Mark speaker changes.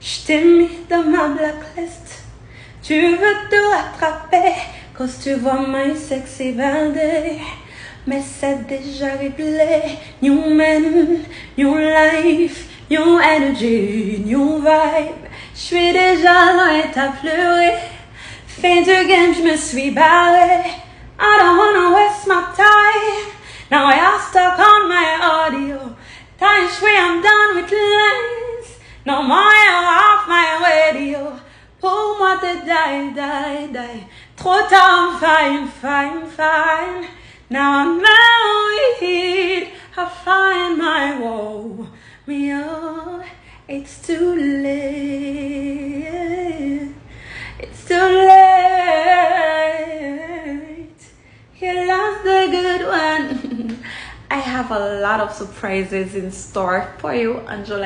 Speaker 1: Je t'ai mis dans ma blacklist. Tu veux tout attraper, cause tu vois my sexy bandit. Mais c'est déjà réglé. New man, new life, new energy, new vibe. J'suis déjà loin à pleurer. Fin du game, j'me suis barré. I don't wanna waste my time. Now I am stuck on my audio. Time free, I'm done with lines. No more off my radio. Pour moi de die. Trop tard, I'm fine. Now I'm married. I find my woe. Me oh, it's too late. It's too late. You lost the good one. I have a lot of surprises in store for you on July.